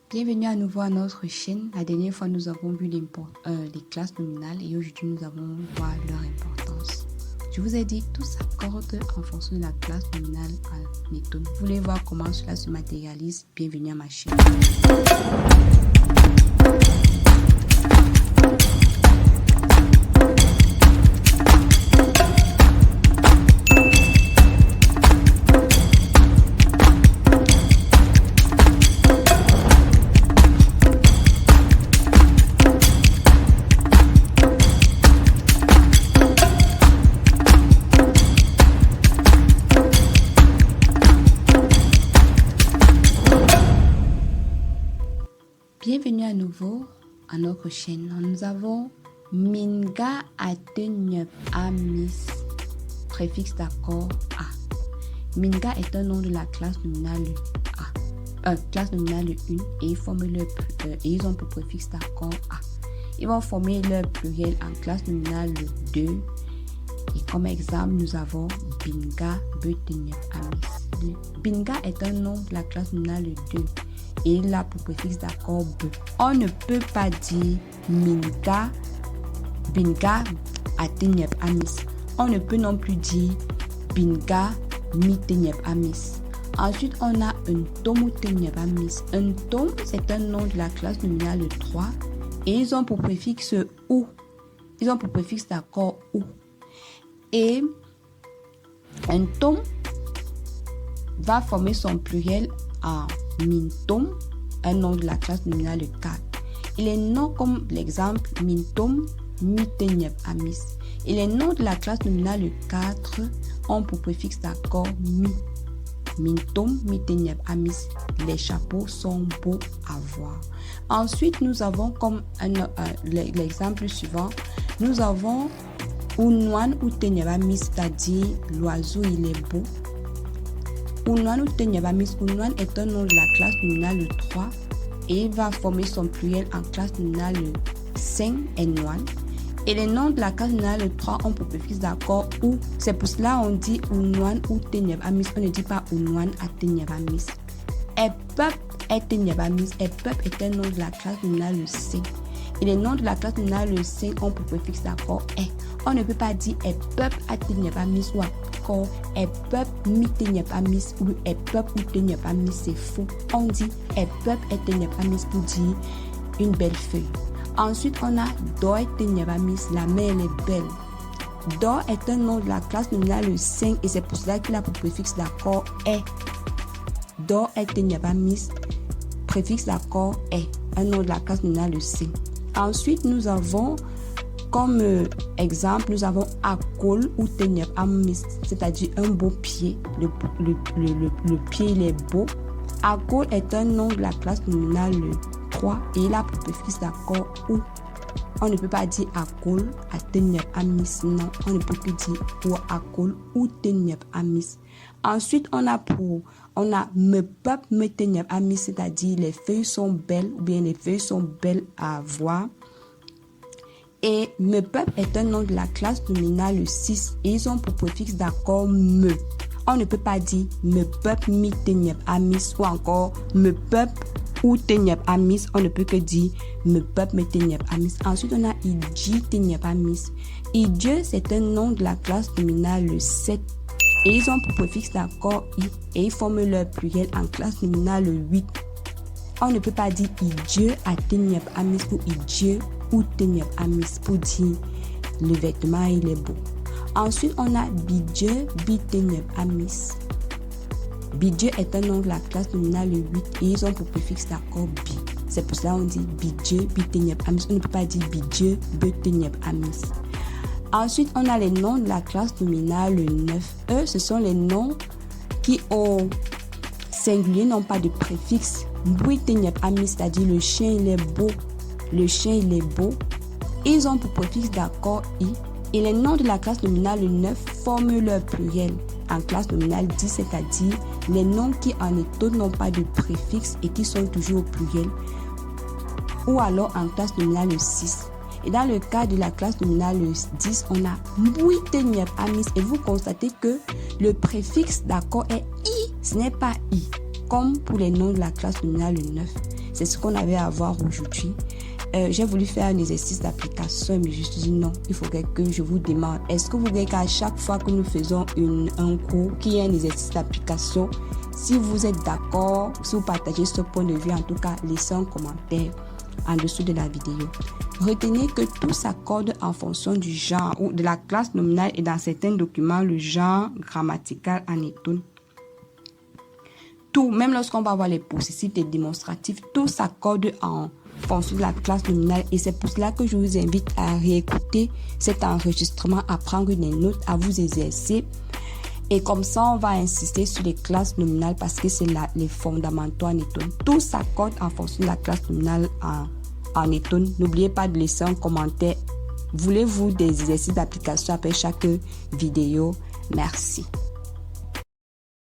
Bienvenue à nouveau à notre chaîne. La dernière fois, nous avons vu les classes nominales et aujourd'hui, nous allons voir leur importance. Je vous ai dit, tout s'accorde en fonction de la classe nominale en étone. Vous voulez voir comment cela se matérialise? Bienvenue à ma chaîne. Bienvenue à nouveau à notre chaîne. Nous avons Minga Atenyep Amis, préfixe d'accord A. Minga est un nom de la classe nominale A. Classe nominale 1 et ils ont pour préfixe d'accord A. Ils vont former leur pluriel en classe nominale 2. Et comme exemple, nous avons Binga Betenyep Amis. Binga est un nom de la classe nominale 2. Et il a pour préfixe d'accord B. On ne peut pas dire Binga Atenyep Amis. On ne peut non plus dire Binga Mitenyep Amis. Ensuite, on a un Tomu Tenyep Amis. Un Tom, c'est un nom de la classe nominale 3. Et ils ont pour préfixe OU. Ils ont pour préfixe d'accord OU. Et un Tom va former son pluriel en Mintom, un nom de la classe nominale 4. Et les noms comme l'exemple Mintom, Mitenyep Amis. Et les noms de la classe nominale 4 ont pour préfixe d'accord Mi. Mintom, Mitenyep Amis. Les chapeaux sont beaux à voir. Ensuite, nous avons comme l'exemple suivant, nous avons Unwan ou Tenyep Amis, c'est-à-dire l'oiseau il est beau. Unwan ou Tenyep Amis, Unwan est un nom de la classe nominale 3 et il va former son pluriel en classe nominale 5 N1. Et les noms de la classe nominale 3 ont pour préfixe d'accord ou. C'est pour cela qu'on dit Unwan ou Tenyep Amis. On ne dit pas Unwan à Tenyep Amis. Epep est Tenyep Amis. Epep est un nom de la classe nominale 5. Et les noms de la classe nominale 5 ont pour préfixe d'accord est. On ne peut pas dire Epep à Tenyep Amis ou encore Epep Mitenyep Amis ou Epep ou Tenyep Amis. C'est faux. On dit Epep et Tenyep Amis pour dire une belle feuille. Ensuite, on a Dor et Tenyep Amis. La mer elle est belle. Dor est un nom de la classe nominale 5 et c'est pour cela qu'il a pour préfixe d'accord est. Dor et Tenyep Amis. Préfixe d'accord est. Un nom de la classe nominale 5. Ensuite, nous avons comme exemple, nous avons Akol ou Tenyep Amis, c'est-à-dire un beau pied. Le pied, il est beau. Akol est un nom de la classe nominale 3 et il a pour préfixe d'accord ou. On ne peut pas dire Akol à Tenyep Amis, non. On ne peut que dire ou Akol ou Tenyep Amis. Ensuite, on a Mepep Metenyep Amis, c'est-à-dire les feuilles sont belles ou bien les feuilles sont belles à voir. Et Mepep est un nom de la classe nominale 6 et ils ont pour préfixe d'accord me. On ne peut pas dire Mepep mi Tenyep Amis ou encore Mepep ou Tenyep Amis. On ne peut que dire Mepep me Tenyep Amis. Ensuite, on a Idji Tenyep Amis. Idji, c'est un nom de la classe nominale 7 et ils ont pour préfixe d'accord I et ils forment leur pluriel en classe nominale 8. On ne peut pas dire Idji à Tenyep Amis ou Idji ou Tenyep Amis pour dire le vêtement il est beau. Ensuite, on a Bidje Bitenyep Amis. Bidje est un nom de la classe nominale 8 et ils ont pour préfixe d'accord Bi. C'est pour cela qu'on dit Bidje Bitenyep Amis. On ne peut pas dire Bidje Betenyep Amis. Ensuite, on a les noms de la classe nominale 9. Eux, ce sont les noms qui au singulier n'ont pas de préfixe. Bitenyep Amis, c'est-à-dire le chien il est beau. Le chien il est beau. Ils ont pour préfixe d'accord I. Et les noms de la classe nominale 9 forment leur pluriel en classe nominale 10, c'est-à-dire les noms qui en étone n'ont pas de préfixe et qui sont toujours au pluriel. Ou alors en classe nominale 6. Et dans le cas de la classe nominale 10, on a Mbuitenyep Amis. Et vous constatez que le préfixe d'accord est I, ce n'est pas I, comme pour les noms de la classe nominale 9. C'est ce qu'on avait à voir aujourd'hui. J'ai voulu faire un exercice d'application, mais je me suis dit non, il faudrait que je vous demande, est-ce que vous voulez qu'à chaque fois que nous faisons un cours, qu'il y ait un exercice d'application? Si vous êtes d'accord, si vous partagez ce point de vue, en tout cas, laissez un commentaire en dessous de la vidéo. Retenez que tout s'accorde en fonction du genre ou de la classe nominale et dans certains documents, le genre grammatical en étonne. Tout, même lorsqu'on va voir les possessifs et démonstratifs, tout s'accorde en fonction de la classe nominale et c'est pour cela que je vous invite à réécouter cet enregistrement, à prendre des notes, à vous exercer. Et comme ça, on va insister sur les classes nominales parce que c'est les fondamentaux en étonne. Tout s'accorde en fonction de la classe nominale en étonne. N'oubliez pas de laisser un commentaire. Voulez-vous des exercices d'application après chaque vidéo? Merci.